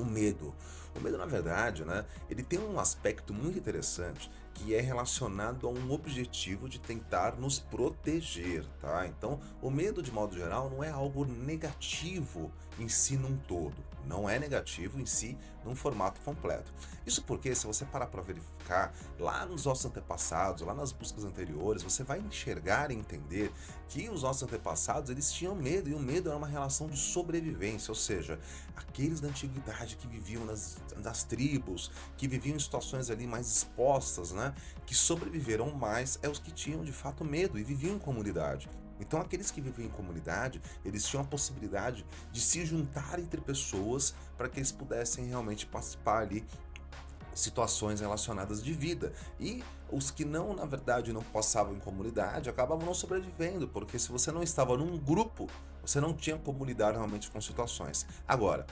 O medo. O medo, na verdade, né, ele tem um aspecto muito interessante que é relacionado a um objetivo de tentar nos proteger, tá? Então, o medo, de modo geral, não é algo negativo em si num todo. Não é negativo em si num formato completo. Isso porque, se você parar para verificar, lá nos nossos antepassados, lá nas buscas anteriores, você vai enxergar e entender que os nossos antepassados, eles tinham medo, e o medo era uma relação de sobrevivência, ou seja, aqueles da antiguidade que viviam nas tribos, que viviam em situações ali mais expostas, né? Que sobreviveram mais é os que tinham de fato medo e viviam em comunidade. Então, aqueles que viviam em comunidade, eles tinham a possibilidade de se juntar entre pessoas para que eles pudessem realmente participar ali situações relacionadas de vida. E os que não, na verdade, não passavam em comunidade, acabavam não sobrevivendo, porque se você não estava num grupo, você não tinha como lidar realmente com situações. Agora,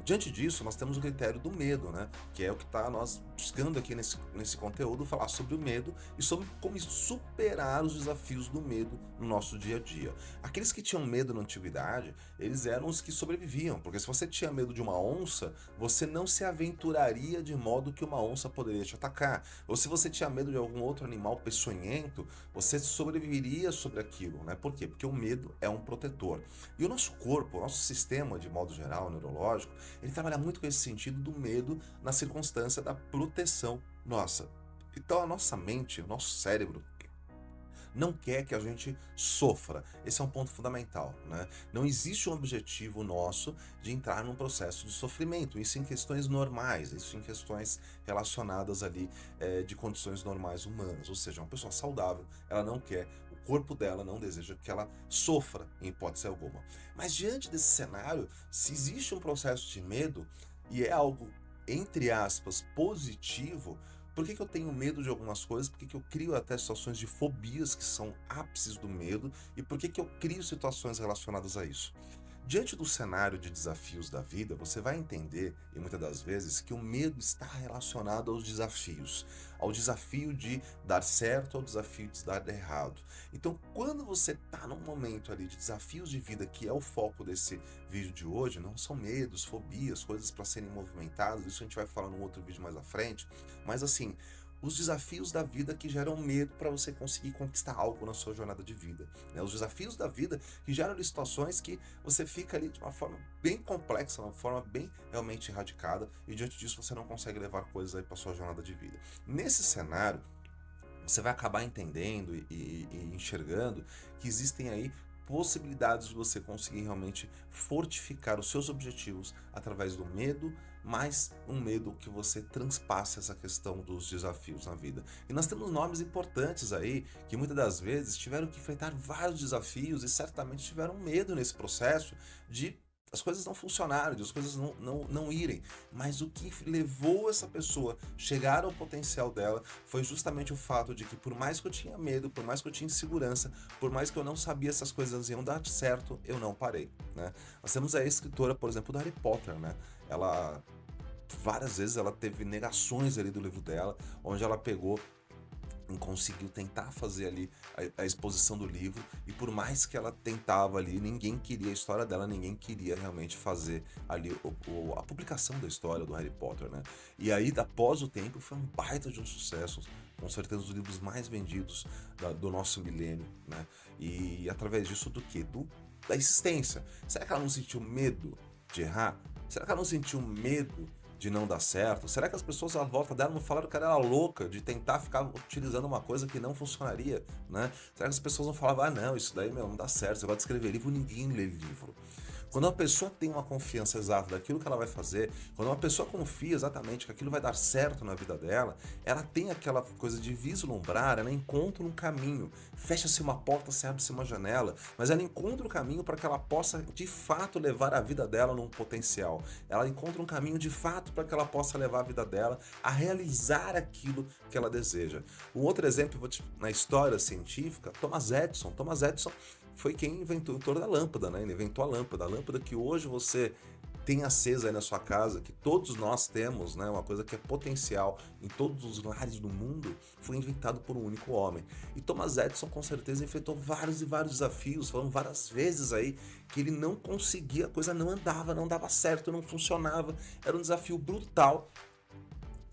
diante disso, nós temos o critério do medo, né? Que é o que está nós buscando aqui nesse conteúdo, falar sobre o medo e sobre como superar os desafios do medo no nosso dia a dia. Aqueles que tinham medo na antiguidade, eles eram os que sobreviviam, porque se você tinha medo de uma onça, você não se aventuraria de modo que uma onça poderia te atacar. Ou se você tinha medo de algum outro animal peçonhento, você sobreviveria sobre aquilo, né? Por quê? Porque o medo é um protetor. E o nosso corpo, o nosso sistema, de modo geral, neurológico, ele trabalha muito com esse sentido do medo na circunstância da proteção nossa. Então a nossa mente, o nosso cérebro, não quer que a gente sofra. Esse é um ponto fundamental, né? Não existe um objetivo nosso de entrar num processo de sofrimento. Isso em questões normais, isso em questões relacionadas ali de condições normais humanas. Ou seja, uma pessoa saudável, ela não quer, o corpo dela não deseja que ela sofra, em hipótese alguma. Mas diante desse cenário, se existe um processo de medo e é algo, entre aspas, positivo, por que que eu tenho medo de algumas coisas? Por que que eu crio até situações de fobias que são ápices do medo? E por que que eu crio situações relacionadas a isso? Diante do cenário de desafios da vida, você vai entender, e muitas das vezes, que o medo está relacionado aos desafios, ao desafio de dar certo, ao desafio de dar errado. Então, quando você está num momento ali de desafios de vida, que é o foco desse vídeo de hoje, não são medos, fobias, coisas para serem movimentadas, isso a gente vai falar num outro vídeo mais à frente, mas assim, os desafios da vida que geram medo para você conseguir conquistar algo na sua jornada de vida, né? Os desafios da vida que geram ali situações que você fica ali de uma forma bem complexa, uma forma bem realmente radicada, e diante disso você não consegue levar coisas aí para sua jornada de vida. Nesse cenário, você vai acabar entendendo e enxergando que existem aí possibilidades de você conseguir realmente fortificar os seus objetivos através do medo, mas um medo que você transpasse essa questão dos desafios na vida. E nós temos nomes importantes aí que muitas das vezes tiveram que enfrentar vários desafios e certamente tiveram medo nesse processo de as coisas não funcionarem, de as coisas não irem. Mas o que levou essa pessoa chegar ao potencial dela foi justamente o fato de que, por mais que eu tinha medo, por mais que eu tinha insegurança, por mais que eu não sabia se as coisas iam dar certo, eu não parei, né? Nós temos a escritora, por exemplo, do Harry Potter, né? Ela várias vezes ela teve negações ali do livro dela, onde ela pegou e conseguiu tentar fazer ali a exposição do livro, e por mais que ela tentava ali, ninguém queria a história dela, ninguém queria realmente fazer ali a publicação da história do Harry Potter, né? E aí, após o tempo, foi um baita de um sucesso, com certeza os livros mais vendidos do nosso milênio, né? E através disso do quê? Da existência. Será que ela não sentiu medo de errar? Será que ela não sentiu medo de não dar certo? Será que as pessoas à volta dela não falaram que ela era louca de tentar ficar utilizando uma coisa que não funcionaria, né? Será que as pessoas não falavam, ah não, isso daí meu, não dá certo, você vai escrever livro, ninguém lê livro. Quando uma pessoa tem uma confiança exata daquilo que ela vai fazer, quando uma pessoa confia exatamente que aquilo vai dar certo na vida dela, ela tem aquela coisa de vislumbrar, ela encontra um caminho. Fecha-se uma porta, se abre-se uma janela, mas ela encontra o caminho para que ela possa de fato levar a vida dela num potencial. Ela encontra um caminho de fato para que ela possa levar a vida dela a realizar aquilo que ela deseja. Um outro exemplo, na história científica, Thomas Edison. Thomas Edison foi quem inventou o inventor da lâmpada, né? Ele inventou a lâmpada que hoje você tem acesa aí na sua casa, que todos nós temos, né, uma coisa que é potencial em todos os lares do mundo, foi inventado por um único homem. E Thomas Edison com certeza enfrentou vários e vários desafios, foram várias vezes aí que ele não conseguia, a coisa não andava, não dava certo, não funcionava, era um desafio brutal.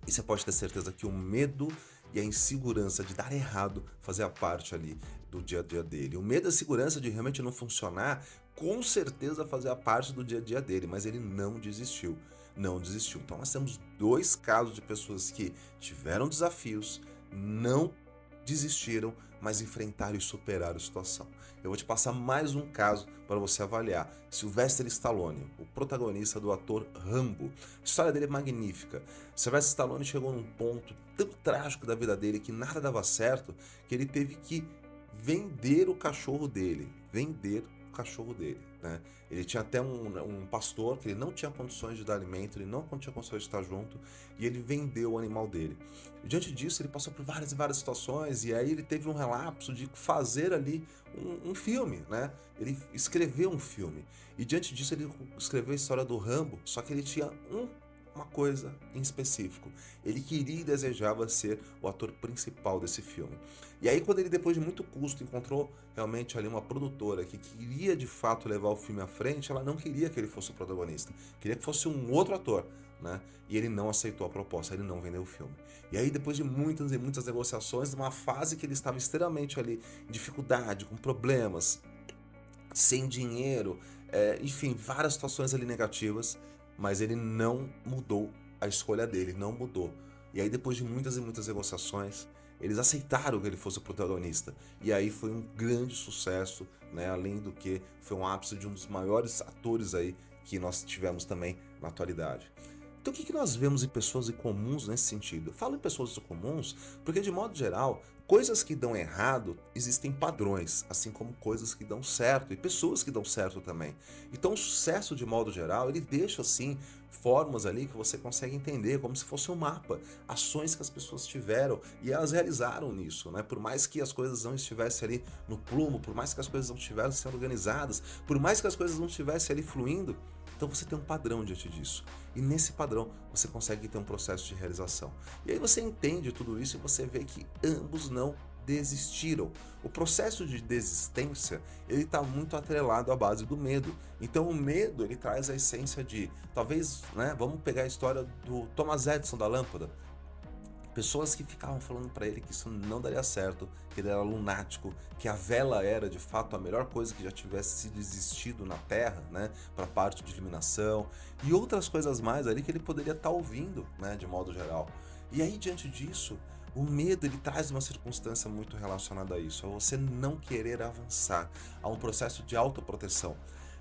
E você pode ter certeza que o medo e a insegurança de dar errado fazia parte ali do dia a dia dele. O medo e a segurança de realmente não funcionar, com certeza fazia parte do dia a dia dele, mas ele não desistiu. Não desistiu. Então nós temos dois casos de pessoas que tiveram desafios, não desistiram, mas enfrentaram e superaram a situação. Eu vou te passar mais um caso para você avaliar. Sylvester Stallone, o protagonista do ator Rambo. A história dele é magnífica. Sylvester Stallone chegou num ponto tão trágico da vida dele que nada dava certo, que ele teve que vender o cachorro dele. Vender o cachorro dele, né? Ele tinha até um pastor que ele não tinha condições de dar alimento, ele não tinha condições de estar junto, e ele vendeu o animal dele. E diante disso, ele passou por várias e várias situações, e aí ele teve um relapso de fazer ali um filme, né? Ele escreveu um filme. E diante disso, ele escreveu a história do Rambo, só que ele tinha uma coisa em específico. Ele queria e desejava ser o ator principal desse filme. E aí, quando ele, depois de muito custo, encontrou realmente ali uma produtora que queria de fato levar o filme à frente, ela não queria que ele fosse o protagonista, queria que fosse um outro ator, né? E ele não aceitou a proposta, ele não vendeu o filme. E aí, depois de muitas e muitas negociações, numa fase que ele estava extremamente ali em dificuldade, com problemas, sem dinheiro, enfim, várias situações ali negativas, mas ele não mudou a escolha dele, não mudou. E aí, depois de muitas e muitas negociações, eles aceitaram que ele fosse o protagonista. E aí foi um grande sucesso, né? Além do que foi um ápice de um dos maiores atores aí que nós tivemos também na atualidade. Então o que nós vemos em pessoas incomuns nesse sentido? Eu falo em pessoas incomuns porque, de modo geral, coisas que dão errado existem padrões, assim como coisas que dão certo e pessoas que dão certo também. Então o sucesso, de modo geral, ele deixa assim formas ali que você consegue entender como se fosse um mapa, ações que as pessoas tiveram e elas realizaram nisso, né? Por mais que as coisas não estivessem ali no plumo, por mais que as coisas não estivessem sendo organizadas, por mais que as coisas não estivessem ali fluindo, então você tem um padrão diante disso. E nesse padrão você consegue ter um processo de realização. E aí você entende tudo isso e você vê que ambos não desistiram. O processo de desistência, ele está muito atrelado à base do medo. Então o medo, ele traz a essência de, talvez, né, vamos pegar a história do Thomas Edison da lâmpada. Pessoas que ficavam falando para ele que isso não daria certo, que ele era lunático, que a vela era de fato a melhor coisa que já tivesse sido existido na Terra, né, para a parte de iluminação, e outras coisas mais ali que ele poderia estar ouvindo, né, de modo geral. E aí, diante disso, o medo, ele traz uma circunstância muito relacionada a isso, a você não querer avançar, a um processo de autoproteção.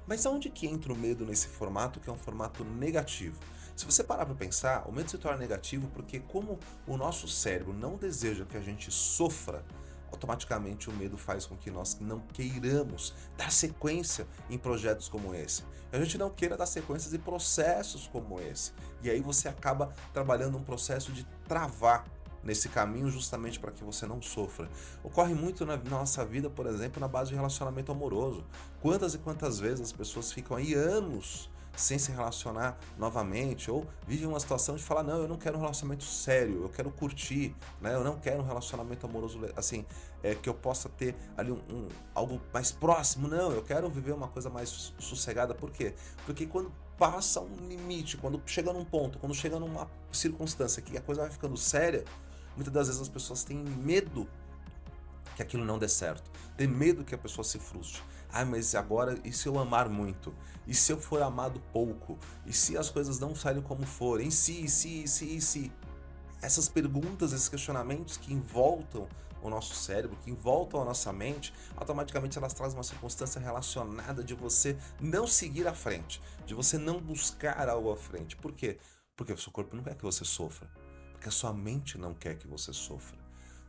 Mas aonde que entra o medo nesse formato, que é um formato negativo? Se você parar para pensar, o medo se torna negativo porque, como o nosso cérebro não deseja que a gente sofra, automaticamente o medo faz com que nós não queiramos dar sequência em projetos como esse. A gente não queira dar sequências em processos como esse. E aí você acaba trabalhando um processo de travar nesse caminho justamente para que você não sofra. Ocorre muito na nossa vida, por exemplo, na base de relacionamento amoroso. Quantas e quantas vezes as pessoas ficam aí anos sem se relacionar novamente, ou vivem uma situação de falar, não, eu não quero um relacionamento sério, eu quero curtir, né? Eu não quero um relacionamento amoroso, assim, que eu possa ter ali algo mais próximo, não, eu quero viver uma coisa mais sossegada. Por quê? Porque quando passa um limite, quando chega num ponto, quando chega numa circunstância que a coisa vai ficando séria, muitas das vezes as pessoas têm medo que aquilo não dê certo, tem medo que a pessoa se frustre. Ah, mas agora, e se eu amar muito? E se eu for amado pouco? E se as coisas não saírem como forem? E se? Essas perguntas, esses questionamentos que envoltam o nosso cérebro, que envoltam a nossa mente, automaticamente elas trazem uma circunstância relacionada de você não seguir à frente, de você não buscar algo à frente. Por quê? Porque o seu corpo não quer que você sofra, porque a sua mente não quer que você sofra,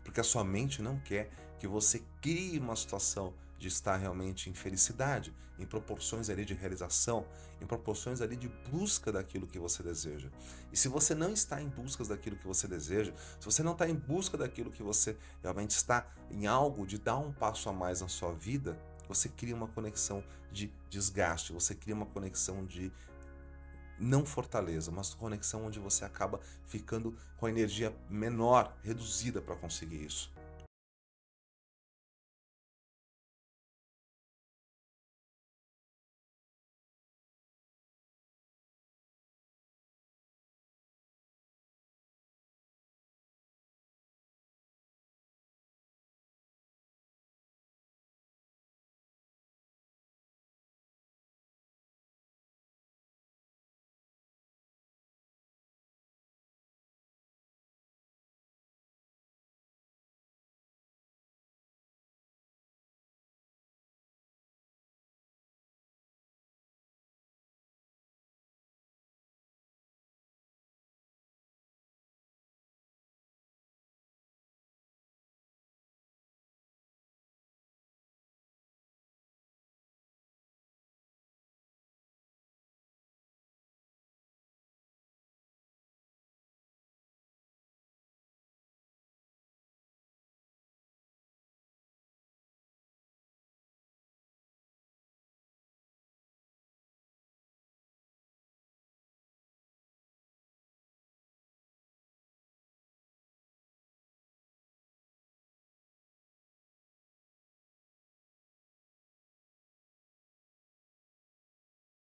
porque a sua mente não quer que você crie uma situação de estar realmente em felicidade, em proporções ali de realização, em proporções ali de busca daquilo que você deseja. E se você não está em busca daquilo que você deseja, se você não está em busca daquilo que você realmente está em algo de dar um passo a mais na sua vida, você cria uma conexão de desgaste, você cria uma conexão de não fortaleza, mas conexão onde você acaba ficando com a energia menor, reduzida para conseguir isso.